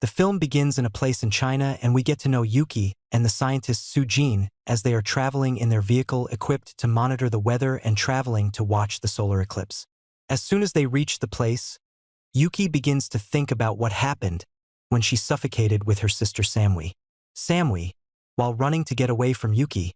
The film begins in a place in China, and we get to know Yuki and the scientist Sujin as they are traveling in their vehicle equipped to monitor the weather and traveling to watch the solar eclipse. As soon as they reach the place, Yuki begins to think about what happened when she suffocated with her sister Samui. Samui, while running to get away from Yuki,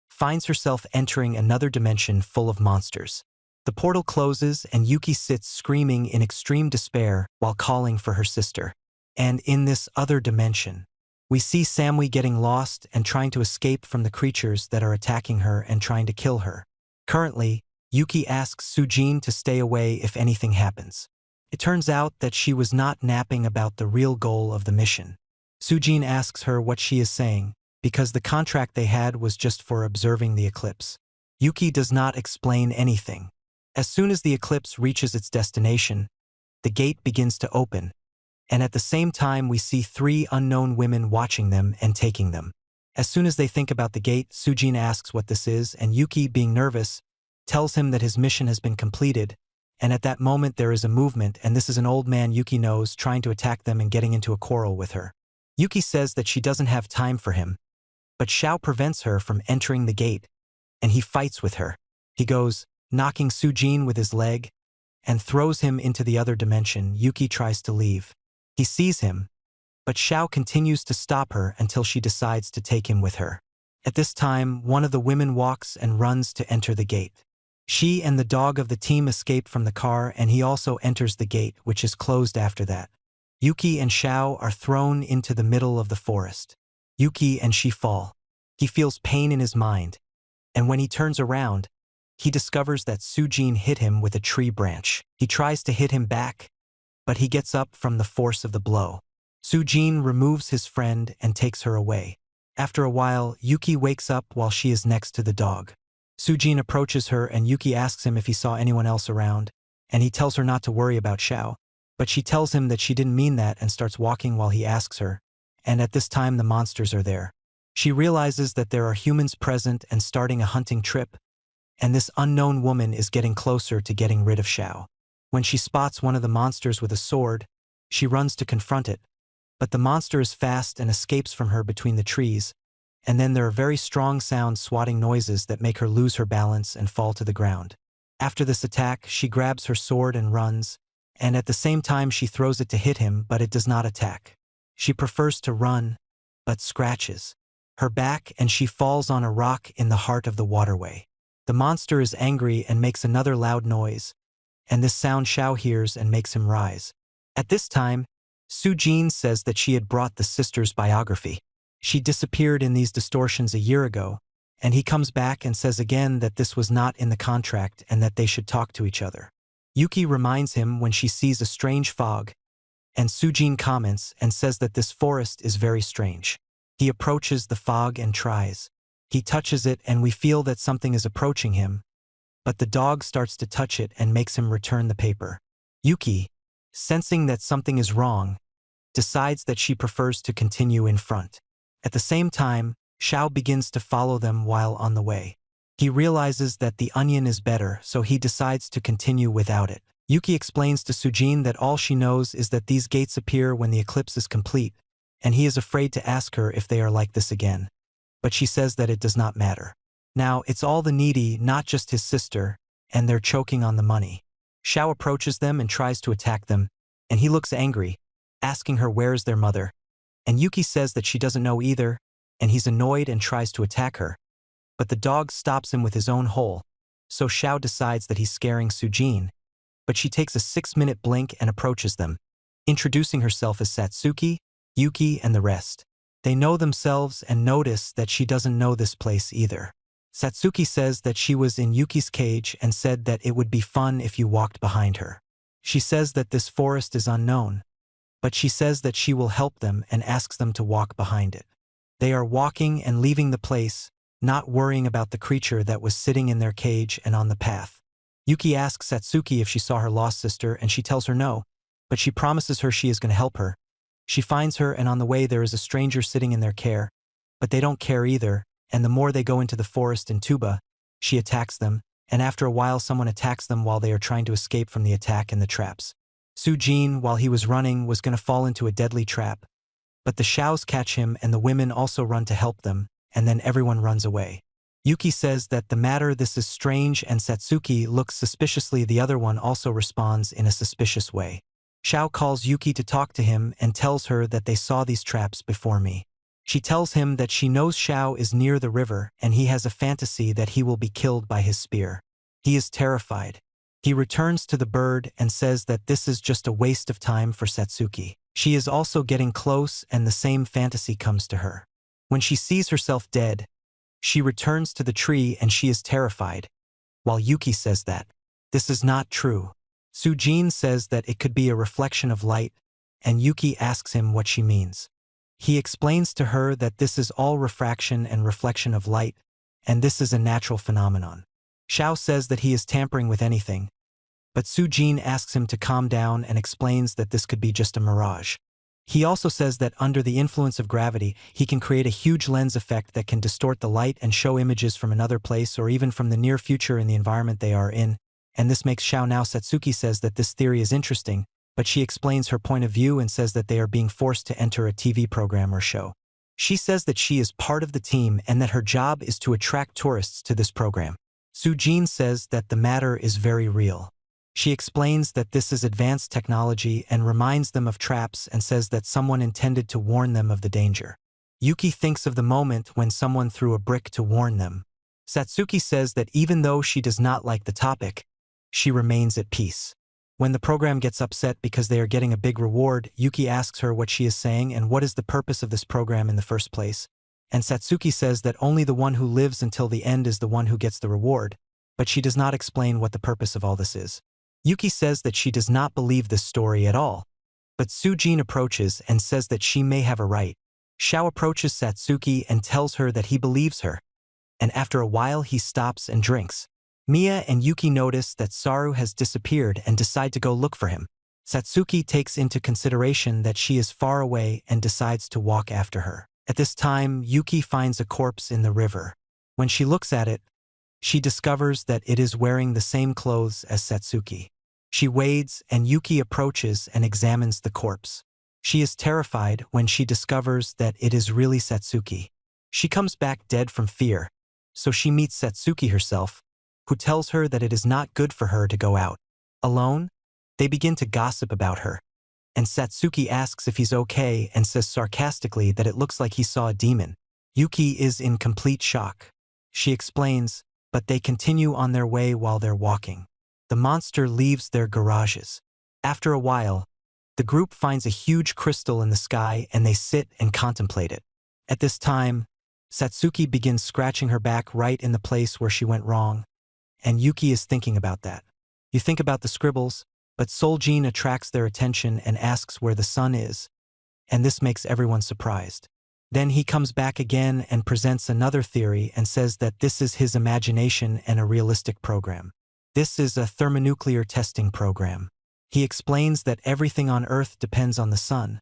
finds herself entering another dimension full of monsters. The portal closes and Yuki sits screaming in extreme despair while calling for her sister. And in this other dimension, we see Samui getting lost and trying to escape from the creatures that are attacking her and trying to kill her. Currently, Yuki asks Sujin to stay away if anything happens. It turns out that she was not napping about the real goal of the mission. Sujin asks her what she is saying, because the contract they had was just for observing the eclipse. Yuki does not explain anything. As soon as the eclipse reaches its destination, the gate begins to open, and at the same time we see 3 unknown women watching them and taking them. As soon as they think about the gate, Sujin asks what this is, and Yuki, being nervous, tells him that his mission has been completed, and at that moment there is a movement, and this is an old man Yuki knows trying to attack them and getting into a quarrel with her. Yuki says that she doesn't have time for him, but Xiao prevents her from entering the gate, and he fights with her. He goes, knocking Sujin with his leg, and throws him into the other dimension. Yuki tries to leave. He sees him, but Xiao continues to stop her until she decides to take him with her. At this time, one of the women walks and runs to enter the gate. She and the dog of the team escape from the car, and he also enters the gate, which is closed after that. Yuki and Xiao are thrown into the middle of the forest. Yuki and she fall. He feels pain in his mind, and when he turns around, he discovers that Sujin hit him with a tree branch. He tries to hit him back, but he gets up from the force of the blow. Sujin removes his friend and takes her away. After a while, Yuki wakes up while she is next to the dog. Sujin approaches her and Yuki asks him if he saw anyone else around, and he tells her not to worry about Xiao, but she tells him that she didn't mean that and starts walking while he asks her, and at this time the monsters are there. She realizes that there are humans present and starting a hunting trip, and this unknown woman is getting closer to getting rid of Xiao. When she spots one of the monsters with a sword, she runs to confront it, but the monster is fast and escapes from her between the trees, and then there are very strong sound swatting noises that make her lose her balance and fall to the ground. After this attack, she grabs her sword and runs, and at the same time she throws it to hit him, but it does not attack. She prefers to run, but scratches her back and she falls on a rock in the heart of the waterway. The monster is angry and makes another loud noise, and this sound Xiao hears and makes him rise. At this time, Sujin says that she had brought the sister's biography. She disappeared in these distortions a year ago, and he comes back and says again that this was not in the contract and that they should talk to each other. Yuki reminds him when she sees a strange fog, and Sujin comments and says that this forest is very strange. He approaches the fog and tries. He touches it and we feel that something is approaching him, but the dog starts to touch it and makes him return the paper. Yuki, sensing that something is wrong, decides that she prefers to continue in front. At the same time, Xiao begins to follow them while on the way. He realizes that the onion is better, so he decides to continue without it. Yuki explains to Sujin that all she knows is that these gates appear when the eclipse is complete, and he is afraid to ask her if they are like this again. But she says that it does not matter. Now, it's all the needy, not just his sister, and they're choking on the money. Xiao approaches them and tries to attack them, and he looks angry, asking her where's their mother. And Yuki says that she doesn't know either, and he's annoyed and tries to attack her. But the dog stops him with his own hole, so Xiao decides that he's scaring Sujin, but she takes a 6-minute blink and approaches them, introducing herself as Satsuki, Yuki, and the rest. They know themselves and notice that she doesn't know this place either. Satsuki says that she was in Yuki's cage and said that it would be fun if you walked behind her. She says that this forest is unknown, but she says that she will help them and asks them to walk behind it. They are walking and leaving the place, not worrying about the creature that was sitting in their cage and on the path. Yuki asks Satsuki if she saw her lost sister and she tells her no, but she promises her she is going to help her. She finds her and on the way there is a stranger sitting in their care, but they don't care either, and the more they go into the forest in Tuba, she attacks them, and after a while someone attacks them while they are trying to escape from the attack and the traps. Sujin, while he was running, was going to fall into a deadly trap, But the Shaos catch him and the women also run to help them, and then everyone runs away. Yuki says that the matter this is strange and Satsuki looks suspiciously. The other one also responds in a suspicious way. Xiao calls Yuki to talk to him and tells her that they saw these traps before me. She tells him that she knows Xiao is near the river and he has a fantasy that he will be killed by his spear. He is terrified. He returns to the bird and says that this is just a waste of time for Satsuki. She is also getting close and the same fantasy comes to her. When she sees herself dead, she returns to the tree and she is terrified, while Yuki says that this is not true. Sujin says that it could be a reflection of light, and Yuki asks him what she means. He explains to her that this is all refraction and reflection of light, and this is a natural phenomenon. Xiao says that he is tampering with anything, but Sujin asks him to calm down and explains that this could be just a mirage. He also says that under the influence of gravity, he can create a huge lens effect that can distort the light and show images from another place or even from the near future in the environment they are in, and this makes Xiao now. Satsuki says that this theory is interesting, but she explains her point of view and says that they are being forced to enter a TV program or show. She says that she is part of the team and that her job is to attract tourists to this program. Sujin says that the matter is very real. She explains that this is advanced technology and reminds them of traps and says that someone intended to warn them of the danger. Yuki thinks of the moment when someone threw a brick to warn them. Satsuki says that even though she does not like the topic, she remains at peace. When the program gets upset because they are getting a big reward, Yuki asks her what she is saying and what is the purpose of this program in the first place. And Satsuki says that only the one who lives until the end is the one who gets the reward, but she does not explain what the purpose of all this is. Yuki says that she does not believe this story at all, but Sujin approaches and says that she may have a right. Xiao approaches Satsuki and tells her that he believes her, and after a while he stops and drinks. Mia and Yuki notice that Saru has disappeared and decide to go look for him. Satsuki takes into consideration that she is far away and decides to walk after her. At this time, Yuki finds a corpse in the river. When she looks at it, she discovers that it is wearing the same clothes as Satsuki. She wades and Yuki approaches and examines the corpse. She is terrified when she discovers that it is really Satsuki. She comes back dead from fear, so she meets Satsuki herself, who tells her that it is not good for her to go out alone. They begin to gossip about her, and Satsuki asks if he's okay and says sarcastically that it looks like he saw a demon. Yuki is in complete shock. She explains, but they continue on their way while they're walking. The monster leaves their garages. After a while, the group finds a huge crystal in the sky and they sit and contemplate it. At this time, Satsuki begins scratching her back right in the place where she went wrong, and Yuki is thinking about that. You think about the scribbles, but Soljin attracts their attention and asks where the sun is, and this makes everyone surprised. Then he comes back again and presents another theory and says that this is his imagination and a realistic program. This is a thermonuclear testing program. He explains that everything on Earth depends on the sun,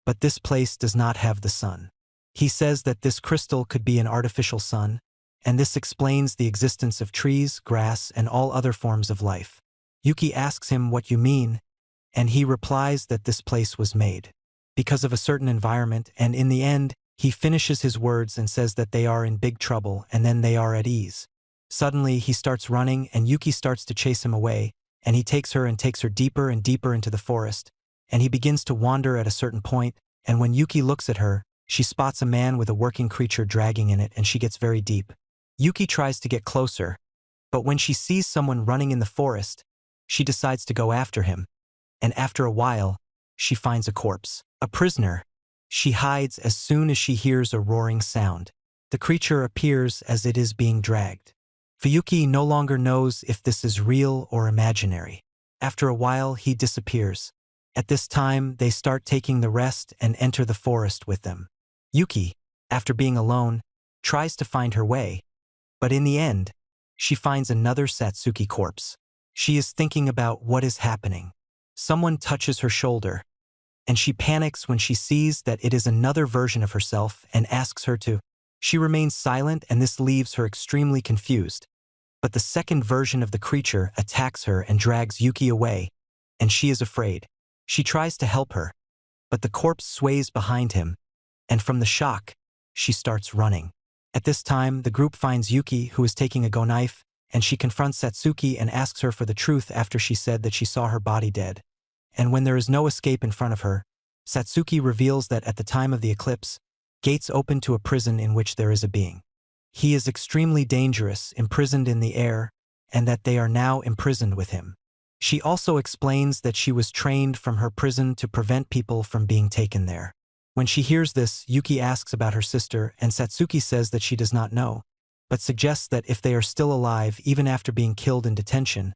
but this place does not have the sun. He says that this crystal could be an artificial sun, and this explains the existence of trees, grass, and all other forms of life. Yuki asks him what you mean, and he replies that this place was made because of a certain environment, and in the end, he finishes his words and says that they are in big trouble and then they are at ease. Suddenly, he starts running and Yuki starts to chase him away, and he takes her deeper and deeper into the forest, and he begins to wander at a certain point, and when Yuki looks at her, she spots a man with a working creature dragging in it and she gets very deep. Yuki tries to get closer, but when she sees someone running in the forest, she decides to go after him, and after a while, she finds a corpse, a prisoner. She hides as soon as she hears a roaring sound. The creature appears as it is being dragged. Fuyuki no longer knows if this is real or imaginary. After a while, he disappears. At this time, they start taking the rest and enter the forest with them. Yuki, after being alone, tries to find her way, but in the end, she finds another Satsuki corpse. She is thinking about what is happening. Someone touches her shoulder, and she panics when she sees that it is another version of herself and asks her to. She remains silent and this leaves her extremely confused. But the second version of the creature attacks her and drags Yuki away, and she is afraid. She tries to help her, but the corpse sways behind him, and from the shock, she starts running. At this time, the group finds Yuki, who is taking a go knife, and she confronts Satsuki and asks her for the truth after she said that she saw her body dead. And when there is no escape in front of her, Satsuki reveals that at the time of the eclipse, gates open to a prison in which there is a being. He is extremely dangerous, imprisoned in the air, and that they are now imprisoned with him. She also explains that she was trained from her prison to prevent people from being taken there. When she hears this, Yuki asks about her sister, and Satsuki says that she does not know, but suggests that if they are still alive even after being killed in detention,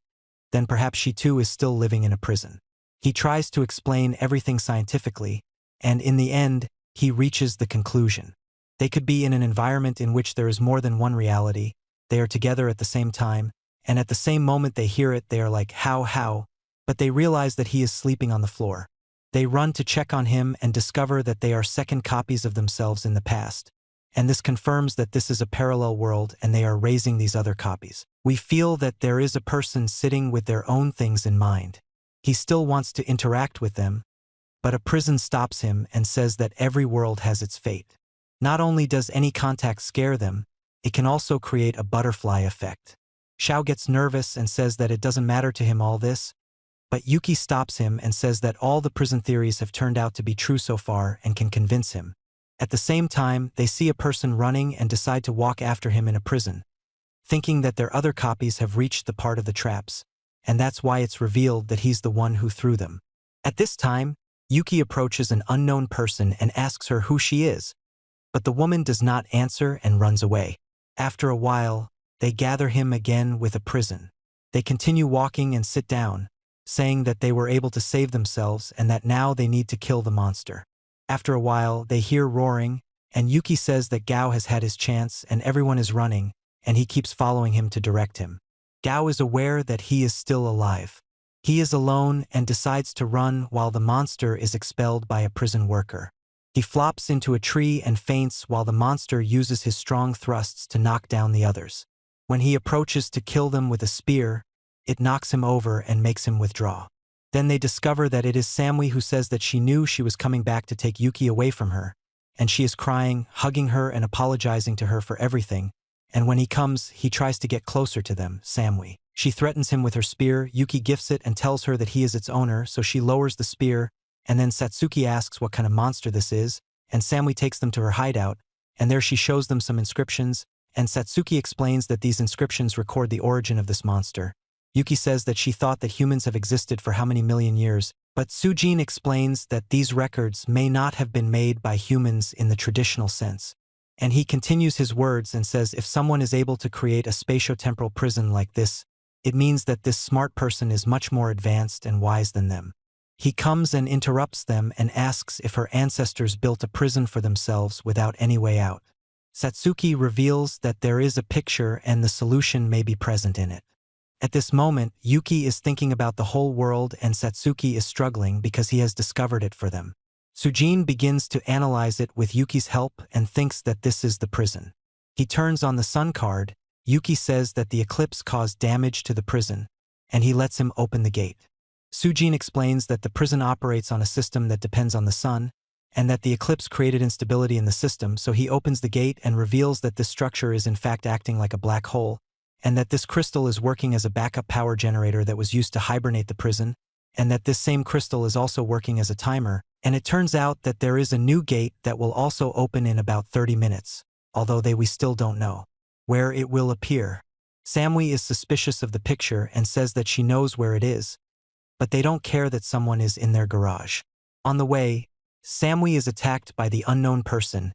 then perhaps she too is still living in a prison. He tries to explain everything scientifically, and in the end, he reaches the conclusion. They could be in an environment in which there is more than one reality, they are together at the same time, and at the same moment they hear it, they are like, how, but they realize that he is sleeping on the floor. They run to check on him and discover that they are second copies of themselves in the past. And this confirms that this is a parallel world and they are raising these other copies. We feel that there is a person sitting with their own things in mind. He still wants to interact with them, but a prison stops him and says that every world has its fate. Not only does any contact scare them, it can also create a butterfly effect. Xiao gets nervous and says that it doesn't matter to him all this, but Yuki stops him and says that all the prison theories have turned out to be true so far and can convince him. At the same time, they see a person running and decide to walk after him in a prison, thinking that their other copies have reached the part of the traps, and that's why it's revealed that he's the one who threw them. At this time, Yuki approaches an unknown person and asks her who she is, but the woman does not answer and runs away. After a while, they gather him again with a prison. They continue walking and sit down, saying that they were able to save themselves and that now they need to kill the monster. After a while, they hear roaring, and Yuki says that Gao has had his chance and everyone is running, and he keeps following him to direct him. Gao is aware that he is still alive. He is alone and decides to run while the monster is expelled by a prison worker. He flops into a tree and faints while the monster uses his strong thrusts to knock down the others. When he approaches to kill them with a spear, it knocks him over and makes him withdraw. Then they discover that it is Samui who says that she knew she was coming back to take Yuki away from her, and she is crying, hugging her and apologizing to her for everything, and when he comes, he tries to get closer to them, Samui. She threatens him with her spear, Yuki gifts it and tells her that he is its owner, so she lowers the spear, and then Satsuki asks what kind of monster this is, and Samui takes them to her hideout, and there she shows them some inscriptions, and Satsuki explains that these inscriptions record the origin of this monster. Yuki says that she thought that humans have existed for how many million years, but Sujin explains that these records may not have been made by humans in the traditional sense. And he continues his words and says if someone is able to create a spatio-temporal prison like this, it means that this smart person is much more advanced and wise than them. He comes and interrupts them and asks if her ancestors built a prison for themselves without any way out. Satsuki reveals that there is a picture and the solution may be present in it. At this moment, Yuki is thinking about the whole world and Satsuki is struggling because he has discovered it for them. Sujin begins to analyze it with Yuki's help and thinks that this is the prison. He turns on the sun card. Yuki says that the eclipse caused damage to the prison, and he lets him open the gate. Sujin explains that the prison operates on a system that depends on the sun, and that the eclipse created instability in the system, so he opens the gate and reveals that this structure is in fact acting like a black hole, and that this crystal is working as a backup power generator that was used to hibernate the prison, and that this same crystal is also working as a timer, and it turns out that there is a new gate that will also open in about 30 minutes, although we still don't know where it will appear. Samui is suspicious of the picture and says that she knows where it is, but they don't care that someone is in their garage. On the way, Samui is attacked by the unknown person,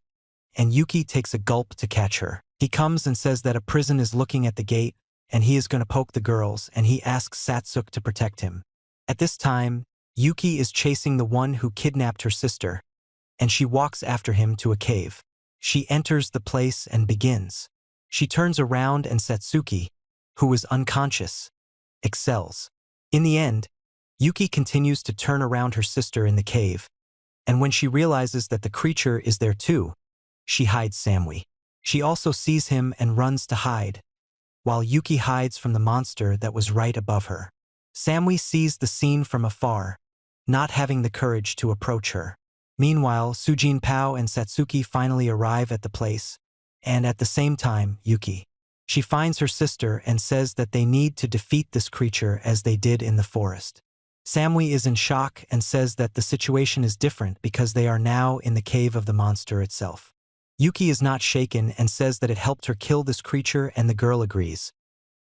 and Yuki takes a gulp to catch her. He comes and says that a prison is looking at the gate, and he is going to poke the girls, and he asks Satsuk to protect him. At this time, Yuki is chasing the one who kidnapped her sister, and she walks after him to a cave. She enters the place and begins. She turns around and Satsuki, who was unconscious, excels. In the end, Yuki continues to turn around her sister in the cave, and when she realizes that the creature is there too, she hides Samui. She also sees him and runs to hide, while Yuki hides from the monster that was right above her. Samui sees the scene from afar, not having the courage to approach her. Meanwhile, Sujin Pao and Satsuki finally arrive at the place, and at the same time, Yuki. She finds her sister and says that they need to defeat this creature as they did in the forest. Samui is in shock and says that the situation is different because they are now in the cave of the monster itself. Yuki is not shaken and says that it helped her kill this creature, and the girl agrees.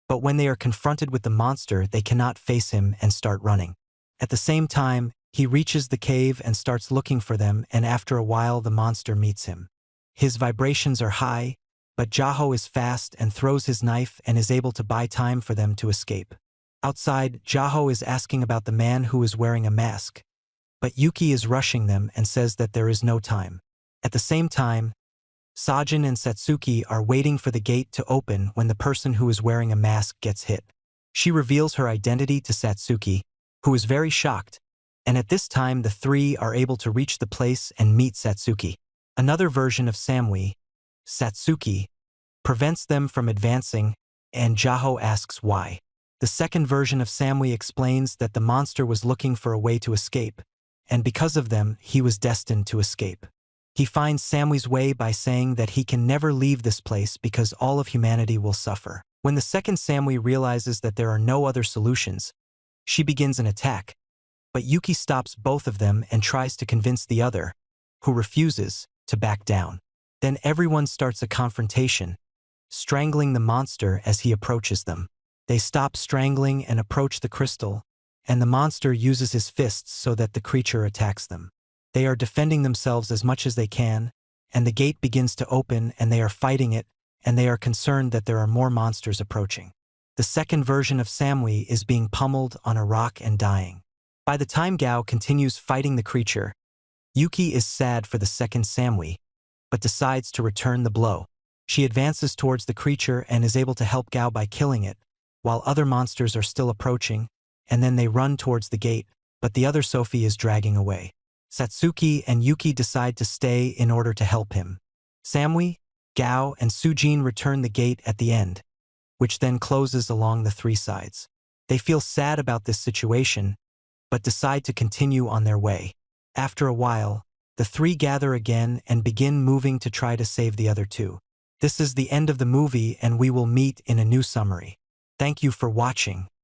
But when they are confronted with the monster, they cannot face him and start running. At the same time, he reaches the cave and starts looking for them, and after a while the monster meets him. His vibrations are high, but Jaho is fast and throws his knife and is able to buy time for them to escape. Outside, Jaho is asking about the man who is wearing a mask, but Yuki is rushing them and says that there is no time. At the same time, Sajin and Satsuki are waiting for the gate to open when the person who is wearing a mask gets hit. She reveals her identity to Satsuki, who is very shocked, and at this time the three are able to reach the place and meet Satsuki. Another version of Samui, Satsuki, prevents them from advancing, and Jaho asks why. The second version of Samui explains that the monster was looking for a way to escape, and because of them, he was destined to escape. He finds Samui's way by saying that he can never leave this place because all of humanity will suffer. When the second Samui realizes that there are no other solutions, she begins an attack, but Yuki stops both of them and tries to convince the other, who refuses, to back down. Then everyone starts a confrontation, strangling the monster as he approaches them. They stop strangling and approach the crystal, and the monster uses his fists so that the creature attacks them. They are defending themselves as much as they can, and the gate begins to open and they are fighting it, and they are concerned that there are more monsters approaching. The second version of Samui is being pummeled on a rock and dying. By the time Gao continues fighting the creature, Yuki is sad for the second Samui, but decides to return the blow. She advances towards the creature and is able to help Gao by killing it, while other monsters are still approaching, and then they run towards the gate, but the other Sophie is dragging away. Satsuki and Yuki decide to stay in order to help him. Samui, Gao, and Sujin return the gate at the end, which then closes along the three sides. They feel sad about this situation, but decide to continue on their way. After a while, the three gather again and begin moving to try to save the other two. This is the end of the movie, and we will meet in a new summary. Thank you for watching.